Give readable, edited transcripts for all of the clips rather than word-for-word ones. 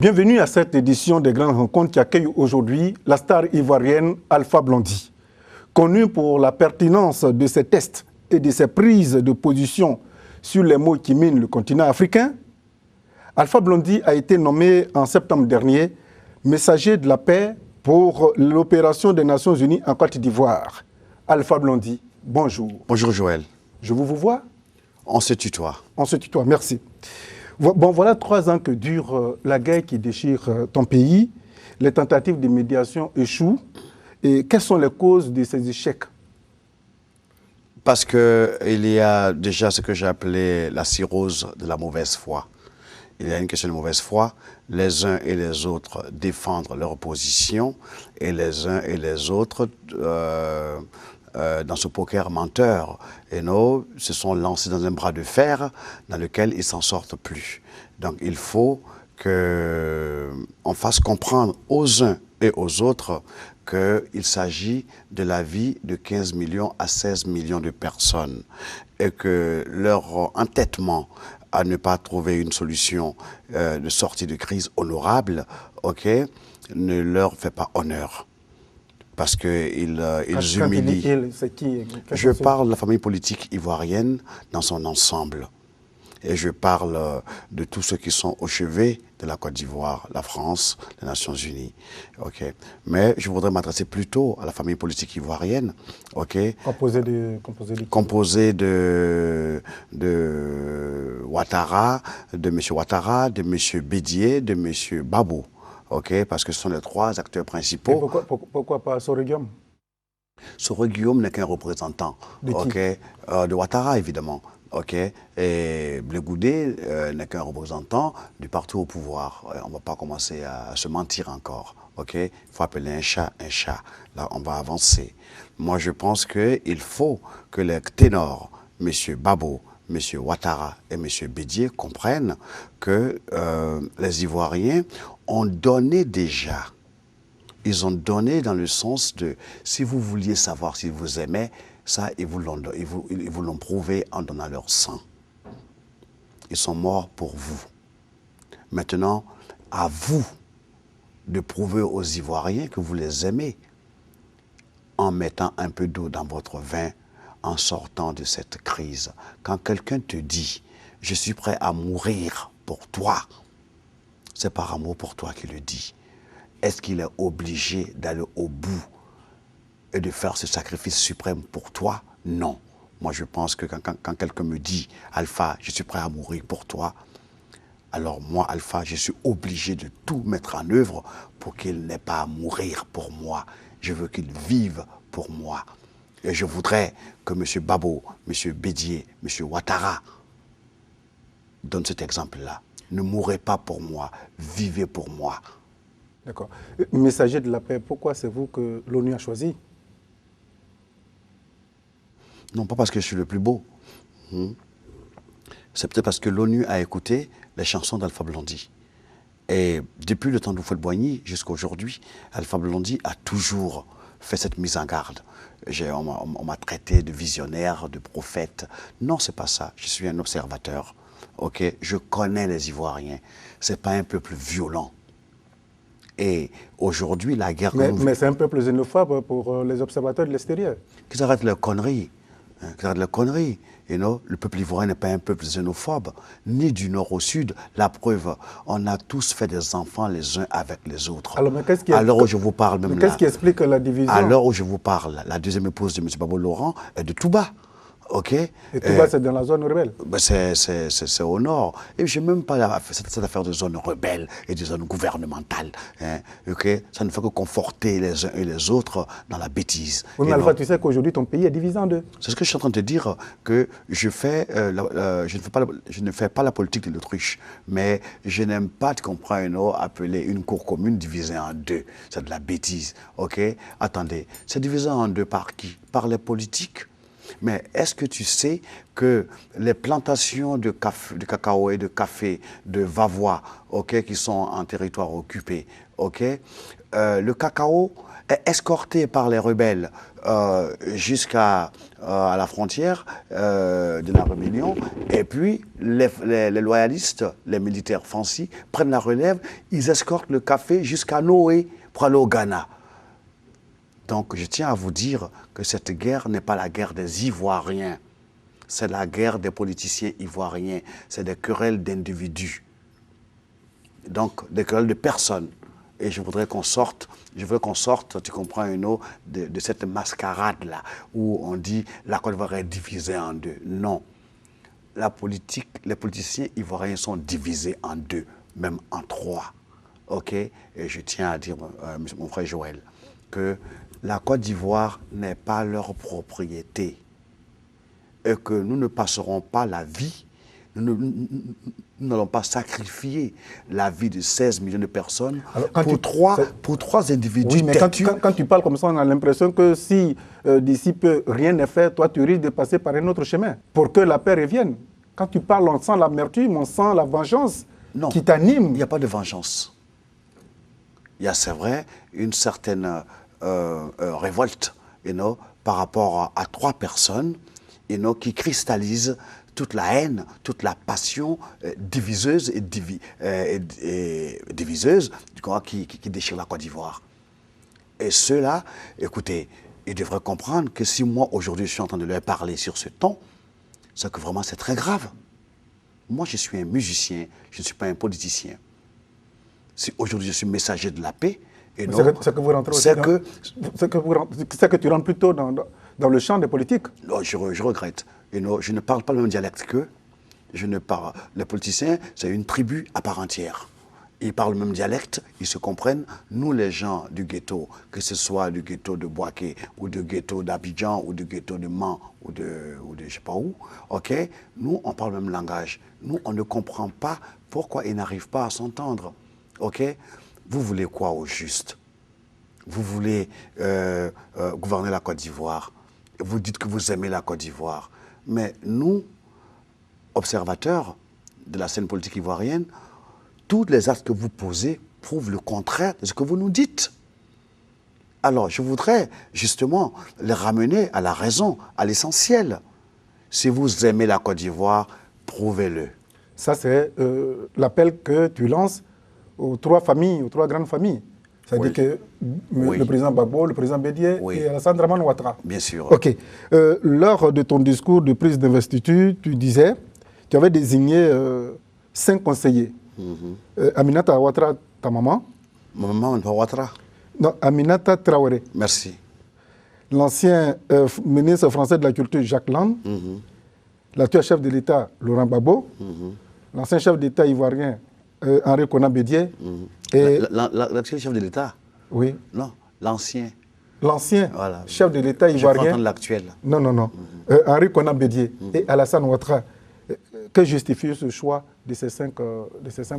Bienvenue à cette édition des Grandes Rencontres qui accueille aujourd'hui la star ivoirienne Alpha Blondy. Connue pour la pertinence de ses tests et de ses prises de position sur les maux qui minent le continent africain, Alpha Blondy a été nommé en septembre dernier messager de la paix pour l'opération des Nations Unies en Côte d'Ivoire. Alpha Blondy, bonjour. Bonjour Joël. Je vous vois? On se tutoie. On se tutoie, merci. Bon, voilà 3 ans que dure la guerre qui déchire ton pays. Les tentatives de médiation échouent. Et quelles sont les causes de ces échecs? Parce qu'il y a déjà ce que j'ai appelé la cirrhose de la mauvaise foi. Il y a une question de mauvaise foi. Les uns et les autres défendent leur position et les uns et les autres, dans ce poker menteur, se sont lancés dans un bras de fer dans lequel ils ne s'en sortent plus. Donc il faut qu'on fasse comprendre aux uns et aux autres qu'il s'agit de la vie de 15 millions à 16 millions de personnes et que leur entêtement à ne pas trouver une solution de sortie de crise honorable, ne leur fait pas honneur. Parce qu'ils humilient. Je parle de la famille politique ivoirienne dans son ensemble. Et je parle de tous ceux qui sont au chevet de la Côte d'Ivoire, la France, les Nations Unies. Mais je voudrais m'adresser plutôt à la famille politique ivoirienne. Composée de Ouattara, de M. Ouattara, de M. Bédié, de M. Babou. Parce que ce sont les 3 acteurs principaux. Pourquoi pas Soro Guillaume? Soro Guillaume n'est qu'un représentant de Ouattara, évidemment. Et Blé Goudé n'est qu'un représentant du parti au pouvoir. On ne va pas commencer à se mentir encore. Il faut appeler un chat un chat. Là, on va avancer. Moi, je pense qu'il faut que les ténors, M. Babou, M. Ouattara et M. Bédié comprennent que les Ivoiriens ont donné déjà. Ils ont donné dans le sens de, si vous vouliez savoir s'ils vous aimaient, ça, ils vous l'ont prouvé en donnant leur sang. Ils sont morts pour vous. Maintenant, à vous de prouver aux Ivoiriens que vous les aimez en mettant un peu d'eau dans votre vin, en sortant de cette crise. Quand quelqu'un te dit « je suis prêt à mourir pour toi », c'est par amour pour toi qu'il le dit. Est-ce qu'il est obligé d'aller au bout et de faire ce sacrifice suprême pour toi? Non. Moi, je pense que quand quelqu'un me dit « Alpha, je suis prêt à mourir pour toi », alors moi, Alpha, je suis obligé de tout mettre en œuvre pour qu'il n'ait pas à mourir pour moi. Je veux qu'il vive pour moi. Et je voudrais que M. Babou, M. Bédié, M. Ouattara donnent cet exemple-là. Ne mourrez pas pour moi, vivez pour moi. D'accord. Messager de la paix, pourquoi c'est vous que l'ONU a choisi? Non, pas parce que je suis le plus beau. C'est peut-être parce que l'ONU a écouté les chansons d'Alpha Blondy. Et depuis le temps d'Houphouët-Boigny jusqu'à aujourd'hui, Alpha Blondy a toujours fait cette mise en garde. On m'a traité de visionnaire, de prophète. Non, c'est pas ça. Je suis un observateur. Je connais les Ivoiriens. C'est pas un peuple violent. Et aujourd'hui, la guerre... Mais c'est un peuple xénophobe pour les observateurs de l'extérieur. Qu'ils arrêtent leurs conneries. Le peuple ivoirien n'est pas un peuple xénophobe, ni du nord au sud. La preuve, on a tous fait des enfants les uns avec les autres. Alors où je vous parle même là... Qu'est-ce qui explique la division? Alors où je vous parle, la deuxième épouse de M. Babou Laurent est de Touba. Et Touba, c'est dans la zone rebelle? C'est au nord. Et je n'ai même pas cette affaire de zone rebelle et de zone gouvernementale. Ça ne fait que conforter les uns et les autres dans la bêtise. Oui, mais Alpha, tu sais qu'aujourd'hui, ton pays est divisé en 2. C'est ce que je suis en train de te dire, que je ne fais pas la politique de l'autruche, mais je n'aime pas, tu comprends, appeler une cour commune divisée en 2. C'est de la bêtise. Attendez, c'est divisé en 2 par qui? Par les politiques. Mais est-ce que tu sais que les plantations de cacao et de café de Vavois, qui sont en territoire occupé, le cacao est escorté par les rebelles jusqu'à la frontière de la rébellion. Et puis, les loyalistes, les militaires français, prennent la relève. Ils escortent le café jusqu'à Noé pour aller au Ghana. Donc, je tiens à vous dire que cette guerre n'est pas la guerre des Ivoiriens. C'est la guerre des politiciens ivoiriens. C'est des querelles d'individus. Donc, des querelles de personnes. Et je voudrais qu'on sorte, tu comprends, de cette mascarade-là, où on dit la Côte d'Ivoire est divisée en deux. Non. La politique, les politiciens ivoiriens sont divisés en deux, même en trois. OK? Et je tiens à dire, mon frère Joël, que la Côte d'Ivoire n'est pas leur propriété. Et que nous ne passerons pas la vie, nous n'allons pas sacrifier la vie de 16 millions de personnes pour trois individus. Oui, mais quand tu parles comme ça, on a l'impression que si d'ici peu rien n'est fait, toi tu risques de passer par un autre chemin pour que la paix revienne. Quand tu parles, on sent l'amertume, on sent la vengeance qui t'anime. Il n'y a pas de vengeance. Il y a, c'est vrai, une certaine révolte par rapport à trois personnes qui cristallisent toute la haine, toute la passion diviseuse et diviseuse qui déchire la Côte d'Ivoire. Et ceux-là, écoutez, ils devraient comprendre que si moi, aujourd'hui, je suis en train de leur parler sur ce ton, c'est que vraiment, c'est très grave. Moi, je suis un musicien, je ne suis pas un politicien. Si aujourd'hui, je suis messager de la paix, c'est que vous rentrez aussi c'est que tu rentres plutôt dans le champ des politiques. Non, je regrette. Je ne parle pas le même dialecte qu'eux. Les politiciens, c'est une tribu à part entière. Ils parlent le même dialecte, ils se comprennent. Nous, les gens du ghetto, que ce soit du ghetto de Boaké, ou du ghetto d'Abidjan, ou du ghetto de Mans, ou de je ne sais pas où, OK, nous, on parle le même langage. Nous, on ne comprend pas pourquoi ils n'arrivent pas à s'entendre. OK? Vous voulez quoi au juste? Vous voulez gouverner la Côte d'Ivoire. Vous dites que vous aimez la Côte d'Ivoire. Mais nous, observateurs de la scène politique ivoirienne, tous les actes que vous posez prouvent le contraire de ce que vous nous dites. Alors, je voudrais justement les ramener à la raison, à l'essentiel. Si vous aimez la Côte d'Ivoire, prouvez-le. Ça, c'est l'appel que tu lances aux trois familles, aux trois grandes familles. C'est-à-dire que le président Gbagbo, le président Bédié et Alassane Dramane Ouattara. Bien sûr. OK. Lors de ton discours de prise d'investiture, tu disais, tu avais désigné 5 conseillers. Aminata Ouattara, ta maman. Ma maman, Ouattara. Non, Aminata Traoré. Merci. L'ancien ministre français de la Culture, Jacques Lang. L'actuel chef de l'État, Laurent Gbagbo. L'ancien chef d'État ivoirien, Henri Konan Bédié. L'actuel chef de l'État? Oui. Non, l'ancien. L'ancien chef de l'État ivoirien. Je prends l'actuel. Non. Henri Konan Bédié et Alassane Ouattara. Que justifie ce choix de ces 5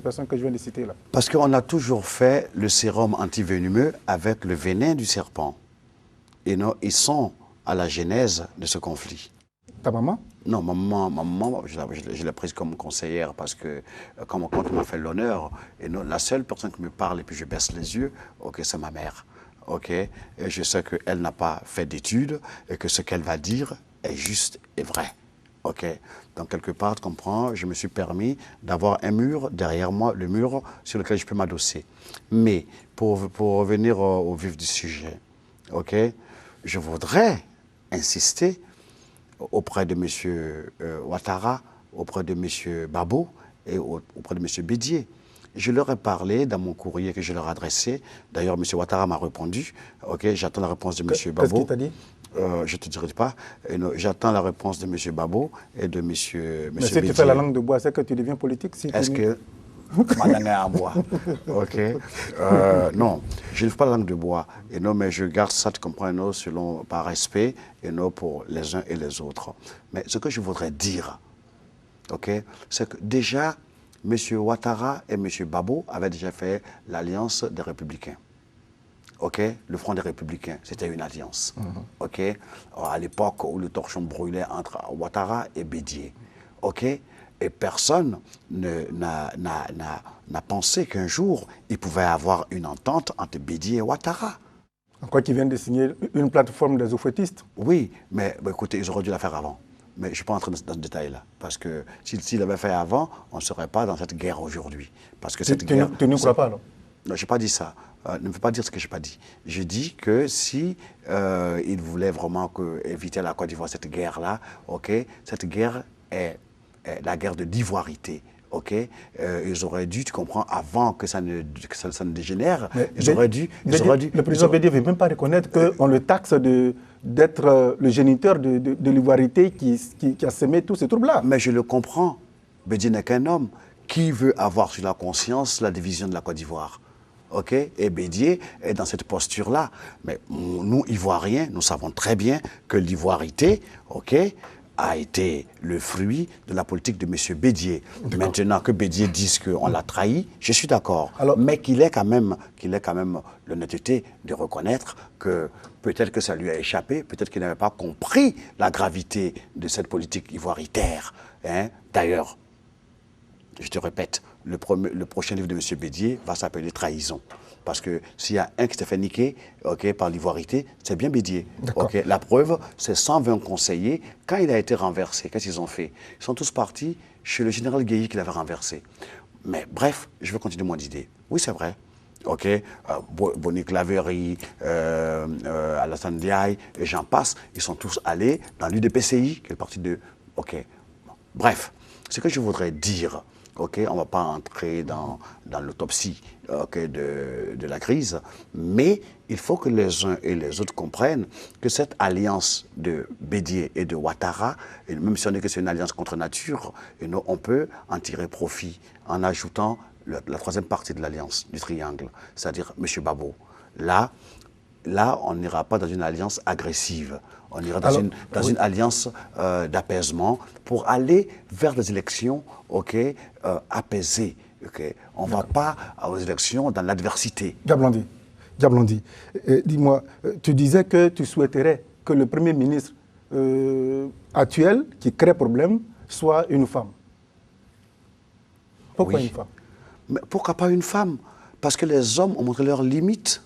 personnes que je viens de citer là? Parce qu'on a toujours fait le sérum antivenimeux avec le venin du serpent. Et non, ils sont à la genèse de ce conflit. Ta maman? Non, ma maman, je l'ai prise comme conseillère parce que quand on m'a fait l'honneur, et non, la seule personne qui me parle et puis je baisse les yeux, OK, c'est ma mère. OK, et je sais qu'elle n'a pas fait d'études et que ce qu'elle va dire est juste et vrai. OK, donc quelque part, tu comprends, je me suis permis d'avoir un mur derrière moi, le mur sur lequel je peux m'adosser. Mais pour revenir au vif du sujet, OK, je voudrais insister auprès de M. Ouattara, auprès de M. Babo et auprès de M. Bédié. Je leur ai parlé dans mon courrier que je leur ai adressé. D'ailleurs, M. Ouattara m'a répondu. OK, j'attends la réponse de M. Babo. Qu'est-ce qu'il t'a dit? Je ne te dirai pas. J'attends la réponse de M. Babo et de M. Bédié. Mais si tu fais la langue de bois, c'est que tu deviens politique? Est-ce que... ma langue est en bois. OK. Non, je ne fais pas la langue de bois. Et non, mais je garde ça, tu comprends, non, selon, par respect, et non pour les uns et les autres. Mais ce que je voudrais dire, OK, c'est que déjà, M. Ouattara et M. Babo avaient déjà fait l'alliance des Républicains. OK, le Front des Républicains, c'était une alliance. OK, à l'époque où le torchon brûlait entre Ouattara et Bédié. OK. Et personne n'a pensé qu'un jour, il pouvait y avoir une entente entre Bédié et Ouattara. Quoi qu'il vienne de signer une plateforme des oufettistes. Oui, mais écoutez, ils auraient dû la faire avant. Mais je ne suis pas entré dans ce détail-là. Parce que s'ils l'avaient fait avant, on ne serait pas dans cette guerre aujourd'hui. Parce que cette guerre... Tu ne crois pas, non? Non, je n'ai pas dit ça. Ne me fais pas dire ce que je n'ai pas dit. Je dis que si ils voulaient vraiment éviter à la Côte d'Ivoire cette guerre-là, ok, cette guerre est la guerre de l'ivoirité. Ok, ils auraient dû, tu comprends, avant que ça ne dégénère, ils auraient dû... Le président Bédié ne veut même pas reconnaître qu'on le taxe d'être le géniteur de l'ivoirité qui a semé tous ces troubles-là. Mais je le comprends. Bédié n'est qu'un homme. Qui veut avoir sur la conscience la division de la Côte d'Ivoire? Ok, et Bédié est dans cette posture-là. Mais nous, Ivoiriens, nous savons très bien que l'ivoirité, ok, a été le fruit de la politique de M. Bédié. Maintenant que Bédié dise qu'on l'a trahi, je suis d'accord. Mais qu'il ait quand même l'honnêteté de reconnaître que peut-être que ça lui a échappé, peut-être qu'il n'avait pas compris la gravité de cette politique ivoiritaire. Hein? D'ailleurs, je te répète, le prochain livre de M. Bédié va s'appeler Trahison. Parce que s'il y a un qui s'est fait niquer par l'ivoirité, c'est bien Bédié. La preuve, c'est 120 conseillers. Quand il a été renversé, qu'est-ce qu'ils ont fait? Ils sont tous partis chez le général Guéhi qui l'avait renversé. Mais bref, je vais continuer mon idée. Oui, c'est vrai. Bonic Laverie, Alassane Ndiaye, et j'en passe, ils sont tous allés dans l'UDPCI, qui est le parti de... Bref, ce que je voudrais dire... on ne va pas entrer dans l'autopsie de la crise, mais il faut que les uns et les autres comprennent que cette alliance de Bédié et de Ouattara, et même si on dit que c'est une alliance contre nature, on peut en tirer profit en ajoutant la troisième partie de l'alliance, du triangle, c'est-à-dire M. Babo. Là, on n'ira pas dans une alliance agressive. On ira dans une alliance d'apaisement pour aller vers des élections apaisées. On ne va pas aux élections dans l'adversité. Diablandi, dis-moi, tu disais que tu souhaiterais que le Premier ministre actuel, qui crée problème, soit une femme. Pourquoi une femme? Mais pourquoi pas une femme? Parce que les hommes ont montré leurs limites.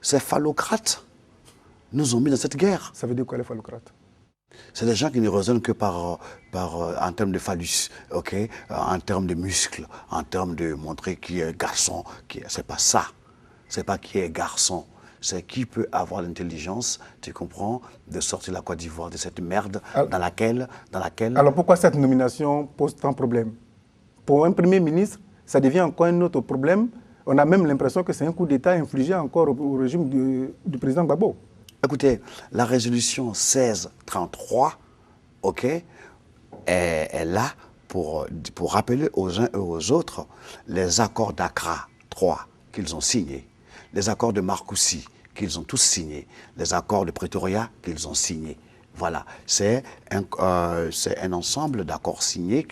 Ces phallocrates nous ont mis dans cette guerre. Ça veut dire quoi les phallocrates? C'est des gens qui ne raisonnent que en termes de phallus, en termes de muscles, en termes de montrer qui est garçon. C'est pas ça. C'est pas qui est garçon. C'est qui peut avoir l'intelligence, tu comprends, de sortir la Côte d'Ivoire de cette merde dans laquelle... Alors pourquoi cette nomination pose tant de problèmes? Pour un Premier ministre, ça devient encore un autre problème. On a même l'impression que c'est un coup d'État infligé encore au régime du président Gbagbo. Écoutez, la résolution 1633, est là pour rappeler aux uns et aux autres les accords d'Accra 3 qu'ils ont signés, les accords de Marcoussis qu'ils ont tous signés, les accords de Pretoria qu'ils ont signés. Voilà, c'est un ensemble d'accords signés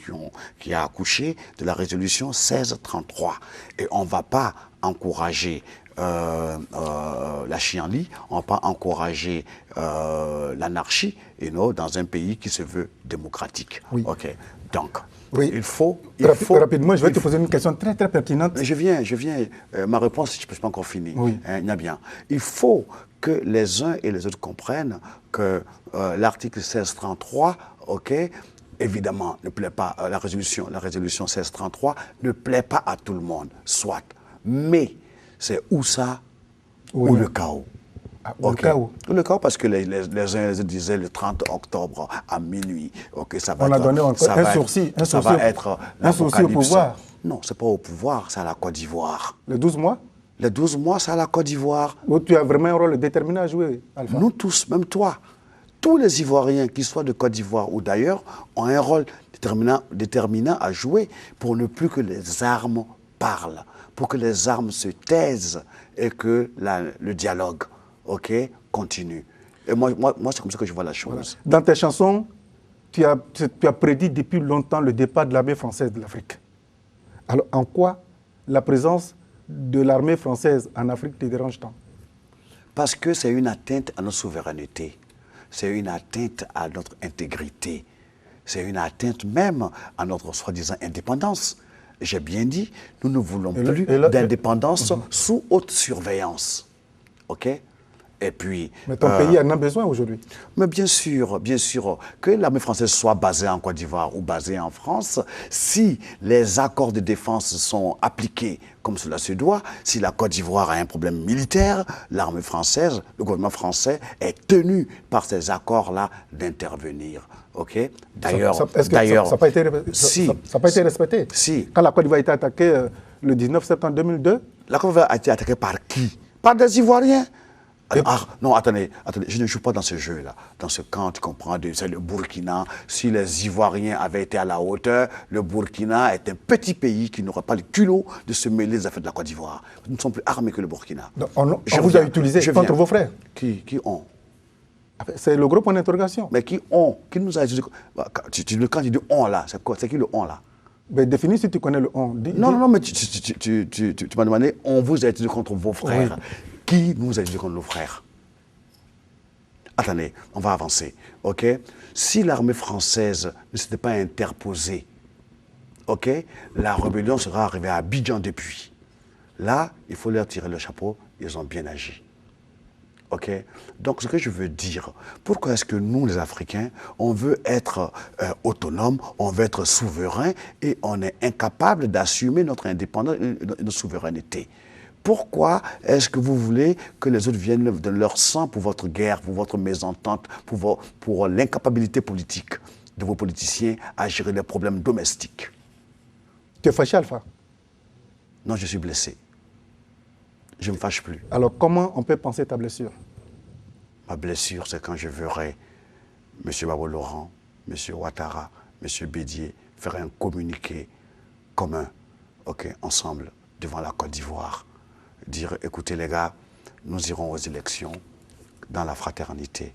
qui a accouché de la résolution 1633. Et on ne va pas encourager la chienlit, on ne va pas encourager l'anarchie dans un pays qui se veut démocratique. Oui. Donc, oui. il faut... Rapidement, je vais te poser une question très, très pertinente. Je viens. Ma réponse, je ne peux pas encore finir. Oui. Il y a bien. Il faut que les uns et les autres comprennent que l'article 1633, évidemment, ne plaît pas, la résolution 1633 ne plaît pas à tout le monde, soit. Mais c'est où ça, ou le chaos. Le chaos. Le chaos, parce que les uns et les autres disaient le 30 octobre à minuit. Ça va on a donné encore un sourcil au pouvoir. Non, ce n'est pas au pouvoir, c'est à la Côte d'Ivoire. Les 12 mois? Les 12 mois, c'est à la Côte d'Ivoire. Où tu as vraiment un rôle déterminant à jouer, Alpha. Nous tous, même toi, tous les Ivoiriens, qu'ils soient de Côte d'Ivoire ou d'ailleurs, ont un rôle déterminant à jouer pour ne plus que les armes parlent, pour que les armes se taisent et que le dialogue continue. Et moi c'est comme ça que je vois la chose. Voilà. Dans tes chansons, tu as prédit depuis longtemps le départ de l'armée française de l'Afrique. Alors, en quoi la présence de l'armée française en Afrique te dérange tant? Parce que c'est une atteinte à notre souveraineté. C'est une atteinte à notre intégrité. C'est une atteinte même à notre soi-disant indépendance. J'ai bien dit, nous ne voulons plus d'indépendance sous haute surveillance. OK? Et puis... Mais ton pays en a besoin aujourd'hui. Mais bien sûr, que l'armée française soit basée en Côte d'Ivoire ou basée en France, si les accords de défense sont appliqués comme cela se doit, si la Côte d'Ivoire a un problème militaire, l'armée française, le gouvernement français est tenu par ces accords-là d'intervenir. OK? D'ailleurs, ça n'a pas été respecté. Si. Quand la Côte d'Ivoire a été attaquée le 19 septembre 2002. La Côte d'Ivoire a été attaquée par qui? Par des Ivoiriens. Non, attendez, je ne joue pas dans ce jeu-là. Dans ce camp, tu comprends, c'est le Burkina. Si les Ivoiriens avaient été à la hauteur, le Burkina est un petit pays qui n'aurait pas le culot de se mêler des affaires de la Côte d'Ivoire. Nous ne sommes plus armés que le Burkina. Donc, on vous a utilisé contre vos frères. Qui ont? C'est le gros point d'interrogation. Mais qui ont? Qui nous a utilisé? Quand tu dis on là, c'est qui le on là? Mais définis si tu connais le on. Non, mais tu m'as demandé, on vous a utilisé contre vos frères. Oui. Qui nous a utilisé contre nos frères? Attendez, on va avancer, OK? Si l'armée française ne s'était pas interposée, OK, la rébellion serait arrivée à Abidjan depuis. Là, il faut leur tirer le chapeau, ils ont bien agi. OK? Donc, ce que je veux dire, pourquoi est-ce que nous, les Africains, on veut être autonomes, on veut être souverains et on est incapable d'assumer notre indépendance et notre souveraineté? Pourquoi est-ce que vous voulez que les autres viennent de leur sang pour votre guerre, pour votre mésentente, pour l'incapacité politique de vos politiciens à gérer les problèmes domestiques? Tu es fâché, Alpha? Non, je suis blessé. Je ne me fâche plus. Alors, comment on peut penser ta blessure? Ma blessure, c'est quand je verrai M. Gbagbo Laurent, M. Ouattara, M. Bédié faire un communiqué commun, OK, ensemble, devant la Côte d'Ivoire. Dire, écoutez les gars, nous irons aux élections dans la fraternité.